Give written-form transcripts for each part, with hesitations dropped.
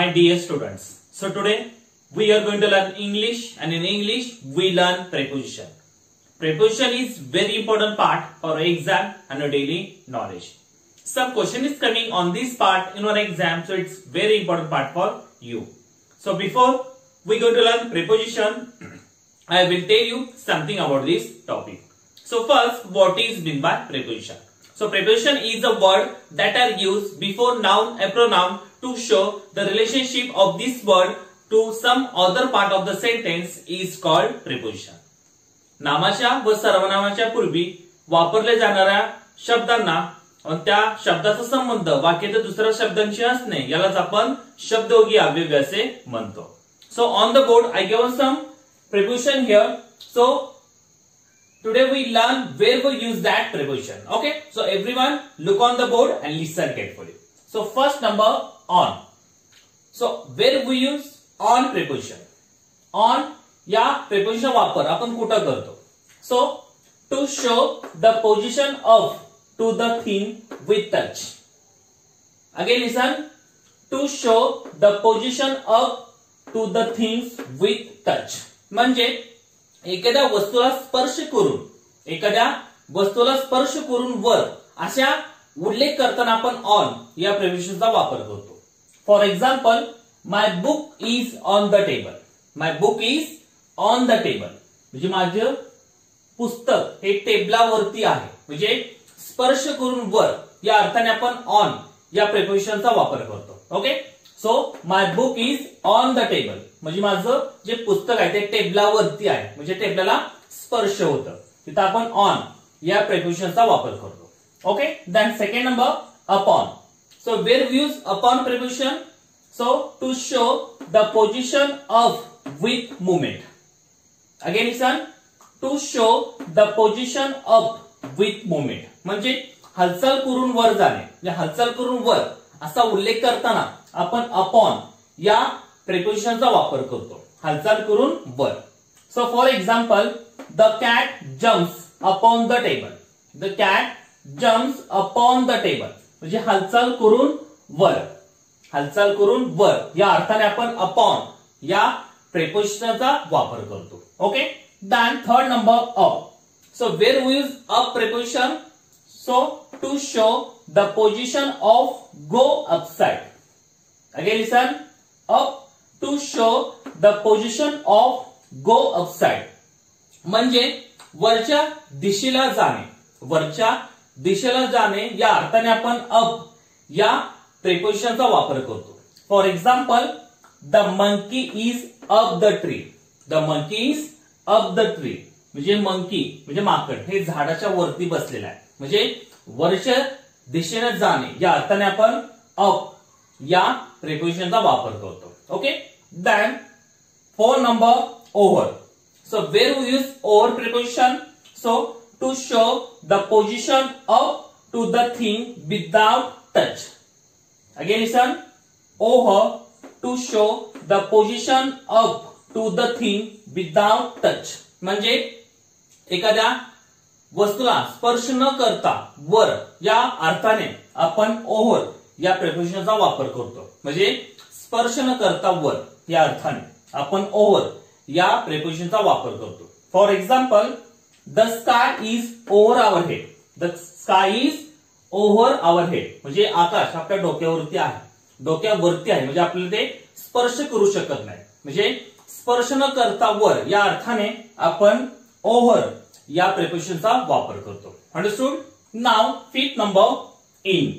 my dear students. So today we are going to learn English, and in English we learn preposition. Preposition is very important part for exam and a daily knowledge. Some question is coming on this part in our exam, so it's very important part for you. So before we go to learn preposition, I will tell you something about this topic. So first, what is meant by preposition? So preposition is a word that are used before noun and pronoun to show the relationship of this word to some other part of the sentence is called preposition. नामाच्या व सर्वनामाच्या पूर्वी वापरले जाणाऱ्या शब्दांना आणि त्या शब्दाचा संबंध वाक्याच्या दुसऱ्या शब्दांशी असणे यालाच आपण शब्दयोगी अव्यय असे म्हणतो. So on the board I given some preposition here. So today we learn where we use that preposition. Okay, so everyone look on the board and listen carefully. So first number on. So where we use on preposition. On या preposition वापर आपण कुठे करतो? So to show the position of to the thing with touch. Again listen. To show the position of to the things with touch. म्हणजे एखाद्या वस्तूला स्पर्श करून वर अशा उल्लेख करताना आपण ऑन या prepositionचा वापर करतो. For example, my book is on the table. My book is on the table म्हणजे माझे पुस्तक हे टेबलावरती आहे. म्हणजे स्पर्श करून वर या अर्थाने आपण ऑन या prepositionचा वापर करतो. Okay, so my book is on the table म्हणजे माझं जे पुस्तक आहे ते टेबलावरती आहे, म्हणजे टेबलाला स्पर्श होतं, तिथं आपण ऑन या prepositionचा वापर करतो. Okay, then second number upon. So where we use upon preposition. So to show the position of with movement. Again listen. To show the position of with movement. म्हणजे हालचाल करून वर जाणे, म्हणजे हालचाल करून वर असा उल्लेख करताना आपण अपॉन या prepositionचा वापर करतो. हालचाल करून वर. So for example, the cat jumps upon the table. The cat jumps upon the table म्हणजे हालचाल करून वर. हालचाल करून वर या अर्थाने आपण अपॉन या prepositionचा वापर करतो. Okay, then third number up. So where we use up preposition. So to show the position of go upside. Again listen. Up to show the position of go upside म्हणजे वरच्या दिशेला जाणे. वरच्या दिशेला जाणे या अर्थाने आपण अप या prepositionचा वापर करतो. For example, the monkey is up the tree. The monkey is up the tree म्हणजे मंकी म्हणजे माकड हे झाडाच्या वरती बसलेलं आहे, म्हणजे वरच्या दिशेने जाणे या अर्थाने आपण अप या prepositionचा वापर करतो. Okay, then four number over. So where we use over preposition. So to show the position up to the thing without touch. Again listen. Over to show the position up to the thing without touch. म्हणजे एखाद्या वस्तूला स्पर्श न करता वर या अर्थाने आपण ओव्हर या prepositionचा वापर करतो. म्हणजे स्पर्श न करता वर या अर्थाने आपण ओव्हर या prepositionचा वापर करतो. For example, the sky is over our head. The sky is over our head म्हणजे आकाश आपल्या डोक्यावरती आहे, डोक्यावरती आहे म्हणजे आपल्याला ते स्पर्श करू शकत नाही, म्हणजे स्पर्श न करता वर या अर्थाने आपण ओव्हर या prepositionचा वापर करतो. Understood. Now fifth number in.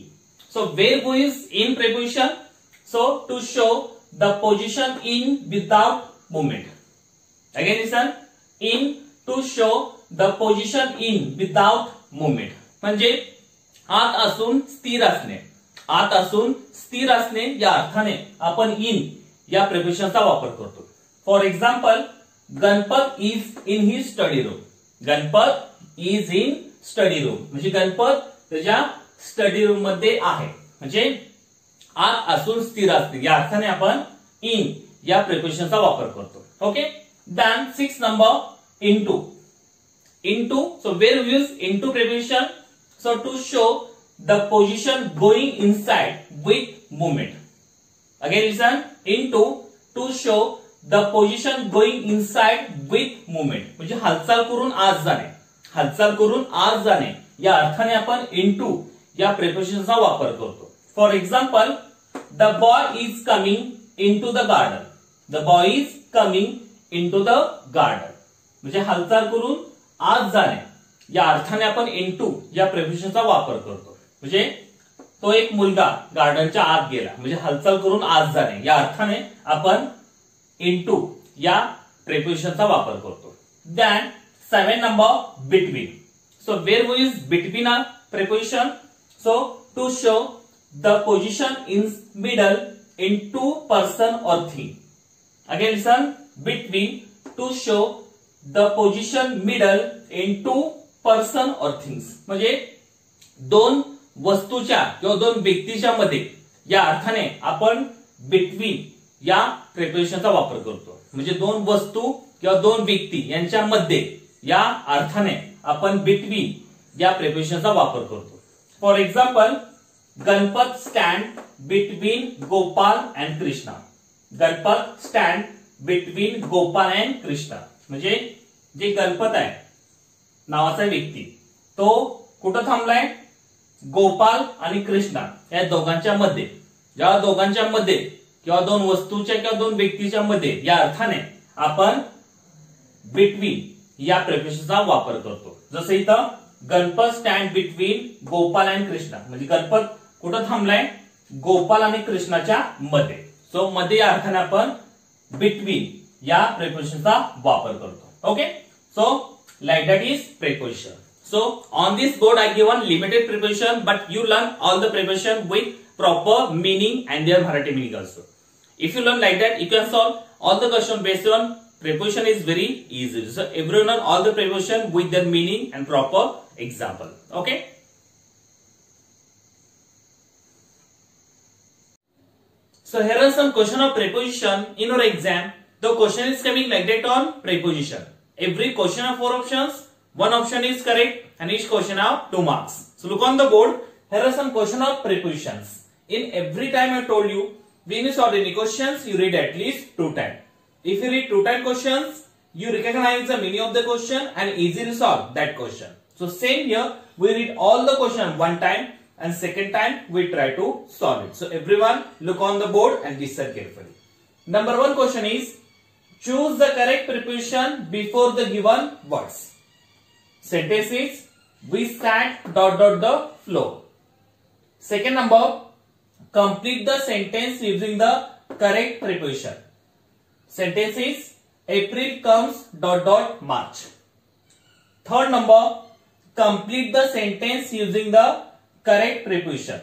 So where we use in preposition. So to show the position in without movement. Again listen. In to show the position in without movement म्हणजे आत असून स्थिर असणे. आत असून स्थिर असणे या अर्थाने आपण इन या prepositionचा वापर करतो. For example, Ganpat is in his study room. Ganpat is in study room म्हणजे गणपत त्याच्या स्टडी रूम मध्ये आहे, म्हणजे आत असून स्थिर असणे या अर्थाने आपण इन या prepositionचा वापर करतो. Okay, then six number into. Into. So where we use into preposition. So to show the position going inside with movement. Again listen, into to show the position going inside with movement, म्हणजे हालचाल करून आत जाणे, हालचाल करून आत जाणे या अर्थाने आपण into या प्रिपोजिशनचा वापर करतो. For example, the boy is coming into the garden. The boy is coming into the garden. म्हणजे हालचाल करून आत जाणे या अर्थाने आपण into या प्रिपोजिशनचा वापर करतो. म्हणजे तो एक मुलगा गार्डनच्या आत गेला, म्हणजे हालचाल करून आत जाणे या अर्थाने आपण into या प्रिपोजिशनचा वापर करतो. Then 7 number, between. So where is between a preposition? So to show the position in middle in two person or thing. Again listen, between to show the position middle in two person or things. म्हणजे दोन वस्तूच्या किंवा दोन व्यक्तीच्या मध्ये या अर्थाने आपण between या प्रिपोजिशनचा वापर करतो. म्हणजे दोन वस्तू किंवा दोन व्यक्ती यांच्या मध्ये या अर्थाने आपण between या प्रिपोजिशनचा वापर करतो. For example, Ganpat stand between Gopal and Krishna. Ganpat stand between Gopal and Krishna म्हणजे जे गणपत आहे नावाचा व्यक्ती तो कुठं थांबलाय? गोपाल आणि कृष्णा या दोघांच्या मध्ये. या दोघांच्या मध्ये किंवा दोन वस्तूच्या किंवा दोन व्यक्तीच्या मध्ये या अर्थाने आपण बिटवीन या प्रिपोजिशनचा वापर करतो. जसं इथं Ganpat stand between Gopal and Krishna म्हणजे गणपत कुठं थांबलाय? गोपाल आणि कृष्णाच्या मध्ये. सो मध्ये या अर्थाने आपण बिटवीन या प्रिपोजिशनचा वापर करतो. Okay, so like that is preposition. So on this board I given limited preposition, but you learn all the preposition with proper meaning and their Marathi meaning also. If you learn like that, you can solve all the question based on preposition is very easy. So everyone learn all the preposition with their meaning and proper example. Okay. So here are some question of preposition in your exam. The question is coming like that on preposition. Every question of 4 options. One option is correct and each question have 2 marks. So look on the board. Here are some question of prepositions. In every time I told you, when you solve any questions, you read at least 2 times. If you read 2 times questions, you recognize the meaning of the question and easily solve that question. So same here, we read all the question 1 time and second time we try to solve it. So everyone look on the board and listen carefully. Number 1 question is, choose the correct preposition before the given words. Sentence is, we sat ... the floor. Second number, complete the sentence using the correct preposition. Sentence is, April comes ... March. Third number, complete the sentence using the correct preposition.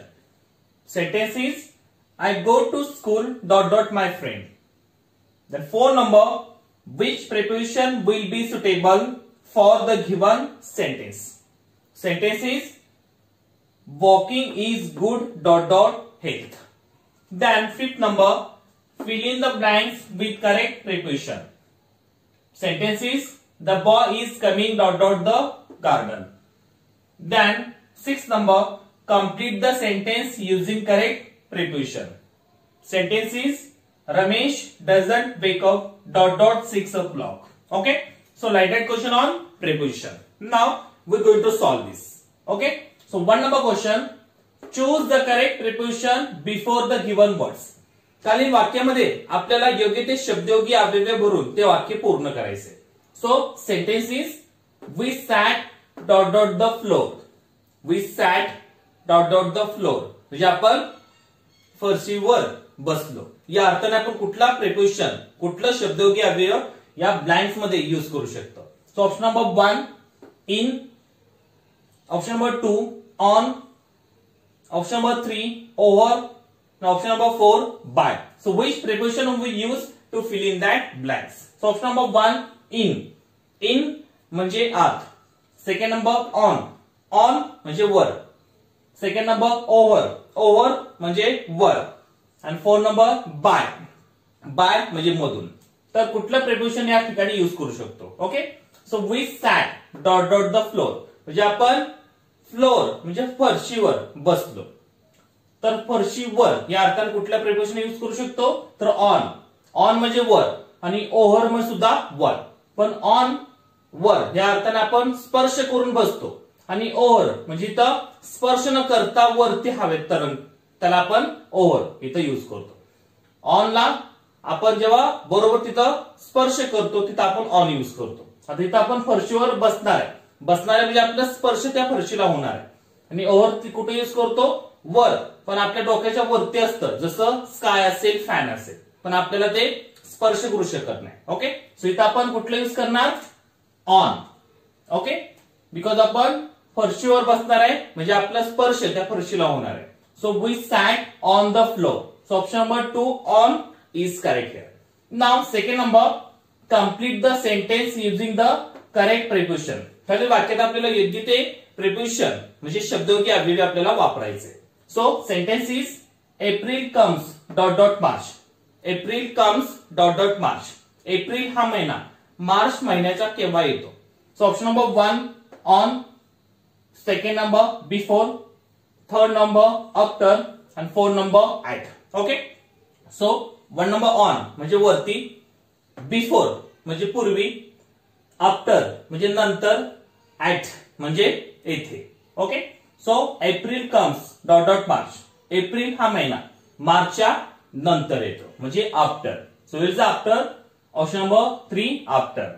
Sentence is, I go to school ... my friend. Then fourth number, which preposition will be suitable for the given sentence. Sentence is, walking is good ... health. Then fifth number, fill in the blanks with correct preposition. Sentence is, the boy is coming ... the garden. Then sixth number, complete the sentence using correct preposition. Sentence is, Ramesh doesn't wake up ... 6 o'clock. Okay. So like that question on preposition. Now we're going to solve this. Okay. So 1 number question, choose the correct preposition before the given words. खालील वाक्यामध्ये आपल्याला योग्य ते शब्दयोगी अव्यय भरून ते वाक्य पूर्ण करायचे. So sentence is, we sat ... the floor. We sat ... the floor. म्हणजे आपण फरशीवर बसलो. या अर्थाने आपण कुठला प्रिपोजिशन, कुठला शब्दयोगी अव्यय या ब्लँक्स मध्ये यूज करू शकतो. So option number 1 in, option number 2 on, option number 3 over, option number 4 by. So which preposition we use to fill in that blanks? So option number 1 in. In म्हणजे आत. Second number on. On म्हणजे वर. Second number over. Over म्हणजे वर. आणि fourth number by. By म्हणजे मधून. तर कुठलं प्रिपोजिशन या ठिकाणी यूज करू शकतो? Okay. So we sat ... the floor म्हणजे आपण फ्लोर म्हणजे फरशीवर बसलो. तर फरशीवर या अर्थाने कुठल्या प्रिपोजिशन यूज करू शकतो तर ऑन. ऑन म्हणजे वर आणि ओव्हर म्हणजे सुद्धा वर. पण ऑन वर या अर्थाने आपण स्पर्श करून बसतो आणि ओव्हर म्हणजे इथं स्पर्श न करता वरती हवेत तरंग त्याला आपण ओव्हर इथं यूज करतो. ऑनला आपण जेव्हा बरोबर तिथं स्पर्श करतो तिथं आपण ऑन यूज करतो. आता इथं आपण फरशीवर बसणार आहे. बसणार आहे म्हणजे आपला स्पर्श त्या फरशीला होणार आहे. आणि ओव्हर कुठे यूज करतो वर, पण आपल्या डोक्याच्या वरती असतं जसं स्काय असेल फॅन असेल, पण आपल्याला ते स्पर्श करू शकत नाही. ओके, सो इथं आपण कुठलं यूज करणार ऑन. ओके, बिकॉज आपण फरशीवर बसणार आहे म्हणजे आपला स्पर्श त्या फरशीला होणार आहे. So we sat on the floor. So option number 2 on is correct here. Now second number, complete the sentence using the correct preposition. खालील वाक्यात आपल्याला योग्य ते प्रिपोजिशन म्हणजे शब्दयोगी अव्यय आपल्याला वापरायचे. So sentence is April comes dot dot March. April comes dot dot March. April हा महिना मार्च महिन्याचा केव्हा येतो. So option number 1 on, second number before, third number after आणि fourth number at. Okay, so 1 number on म्हणजे वरती, before म्हणजे पूर्वी, आफ्टर म्हणजे नंतर, ऍट म्हणजे येथे. Okay, so April comes dot dot March. April हा महिना मार्चच्या नंतर येतो म्हणजे after. So it is after. Option number 3 after.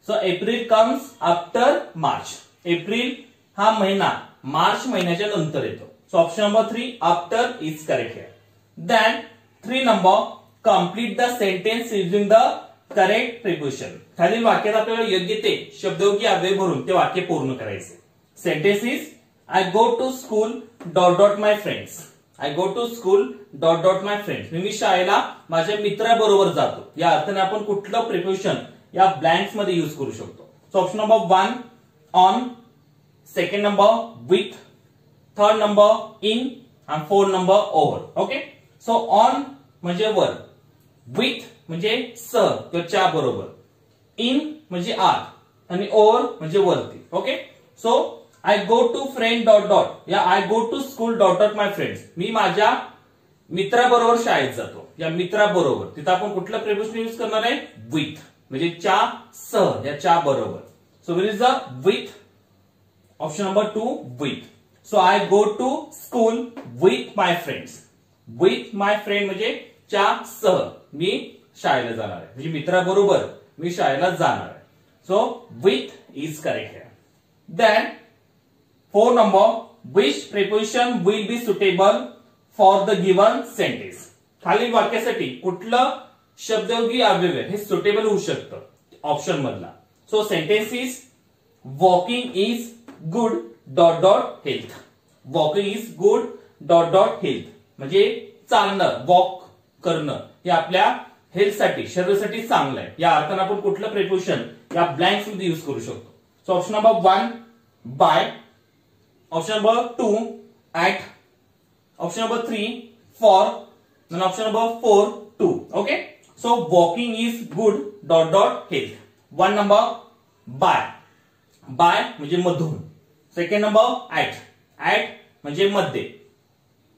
So April comes after March. April हा महिना मार्च महिन्याच्या नंतर येतो. So option number 3 after is correct here. Then 3 number, complete the sentence using the correct preposition. खालील वाक्यात आपल्याला योग्य ते शब्दयोगी अव्यय भरून ते वाक्य पूर्ण करायचे. Sentence is I go to school dot dot my friends. I go to school dot dot my friends. मी शाळेला माझ्या मित्राबरोबर जातो. या अर्थाने आपण कुठलं प्रिपोजिशन या ब्लँक्स मध्ये यूज करू शकतो. So option number 1 on, second number with, third number in आणि fourth number over. Okay, so on म्हणजे वर, विथ म्हणजे सह किंवा च्या बरोबर, इन म्हणजे आत आणि ओव्हर म्हणजे वरती. Okay, so I go to friend dot dot या I go to school dot dot my friends. मी माझ्या मित्राबरोबर शाळेत जातो. या मित्राबरोबर तिथं आपण कुठलं प्रिपोजिशन यूज करणार आहे विथ म्हणजे च्या सह या च्या बरोबर. So where is the with. Option number 2 with. So I go to school with my friends. With my friend म्हणजे च्या सह मी शाळेला जाणार आहे म्हणजे मित्राबरोबर मी शाळेला जाणार आहे. So with is correct here. Then 4 number, which preposition will be suitable for the given sentence. खालील वाक्यासाठी कुठलं शब्दयोगी अव्यय हे सुटेबल होऊ शकतं ऑप्शन मधला. So sentence is walking is good dot dot health. Walking is good dot dot health म्हणजे चालणं, walk करणं हे आपल्या हेल्थसाठी शरीरासाठी चांगलं आहे. या अर्थाने आपण कुठलं प्रिपोजिशन या ब्लँक्स मध्ये यूज करू शकतो. So option number 1 by, option number 2 at, option number 3 for आणि option number 4 to. Okay, so walking is good dot dot health. 1 number by, by म्हणजे मधून, सेकंड नंबर ऍट, ऍट म्हणजे मध्ये,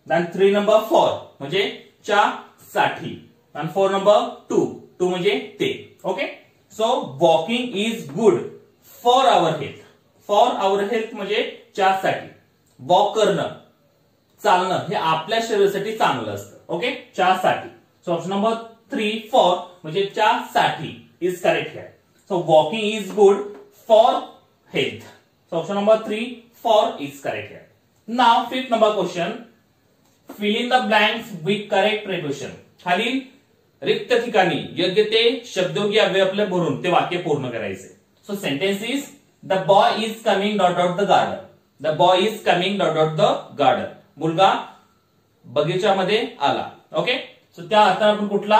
then 3 number for म्हणजे च्या साठी आणि 4 number two, to म्हणजे ते. Okay, so walking is good for our health. For our health म्हणजे च्यासाठी. वॉक करणं, चालणं हे आपल्या शरीरासाठी चांगलं असतं. ओके, च्यासाठी. सो ऑप्शन नंबर 3 फॉर म्हणजे च्यासाठी is correct here. So walking is good for health. So option number 3 for is correct here. Now 5th number question, fill in the blanks with correct preposition. खालील रिक्त ठिकाणी योग्य ते शब्दयोगी अव्यय आपले भरून ते वाक्य पूर्ण करायचे. So sentence is the boy is coming dot dot the garden. The boy is coming dot dot the garden. मुलगा बगीच्यामध्ये आला. ओके, सो त्या अर्थाने आपण कुठला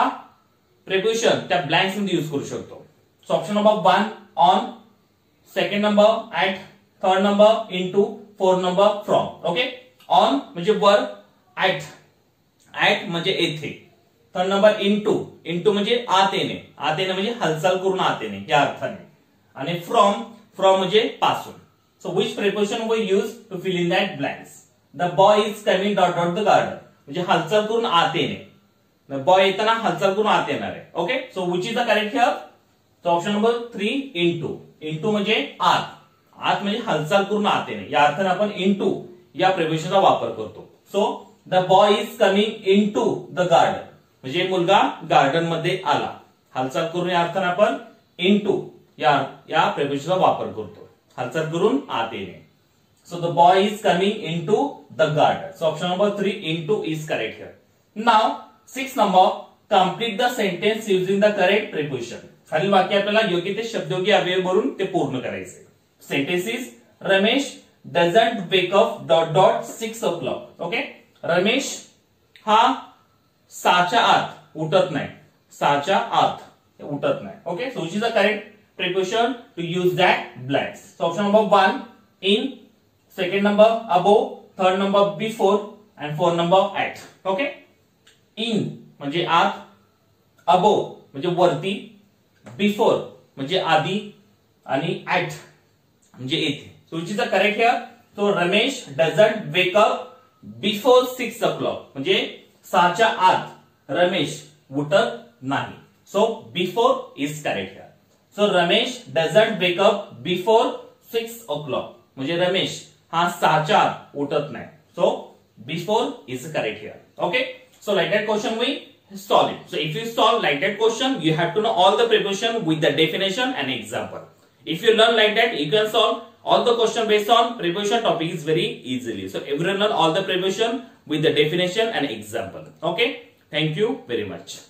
प्रिपोजिशन त्या ब्लँक्स मध्ये यूज करू शकतो. So option number 1 on, second number at, third number into, fourth number from. Okay, on म्हणजे वर, ऍट, ऍट म्हणजे येथे, थर्ड नंबर इनटू, इनटू म्हणजे आत येणे, आत येणे म्हणजे हालचाल करून आत येणे या अर्थाने, आणि फ्रॉम, फ्रॉम म्हणजे पासून. So which preposition we use to fill in that blanks. The boy is coming dot dot the garden म्हणजे हालचाल करून आत येणे. बॉय येताना हालचाल करून आत येणार आहे. Okay, so which is the correct here? So option number 3 into. Into म्हणजे आत, आत म्हणजे हालचाल करून आत येणे, या अर्थाने आपण इंटू या प्रिपोजिशनचा वापर करतो. So the boy is coming into the garden, म्हणजे मुलगा गार्डन मध्ये आला. हालचाल करून या अर्थाने आपण इनटू या प्रिपोजिशनचा वापर करतो, हालचाल करून आत येणे. So the boy is coming into the garden. So option number 3 into is correct here. Now 6 number, complete the sentence using the correct preposition. खालील वाक्य आपल्याला योग्य ते शब्दयोगी अव्यय भरून ते पूर्ण करायचे. Sentence is Ramesh doesn't wake up dot dot 6 o'clock. Okay, Ramesh हा 6च्या आत उठत नाही, 6च्या आत उठत नाही. Okay, so which is the correct preposition to use that blanks. So option number 1 in, second number above, third number before and fourth number at. Okay, in म्हणजे आत, above म्हणजे वरती, before म्हणजे आधी आणि at म्हणजे येथे. So which is the correct here? So Ramesh doesn't wake up before 6 o'clock म्हणजे 6च्या आत रमेश उठत नाही. So before is correct here. So Ramesh doesn't wake up before 6 o'clock म्हणजे रमेश हा 6च्या आत उठत नाही. So before is correct here. Okay, so like that question we solve it. So if you solve like that question, you have to know all the preposition with the definition and example. If you learn like that, you can solve all the question based on preposition topic is very easily. So everyone learn all the preposition with the definition and example. Okay, thank you very much.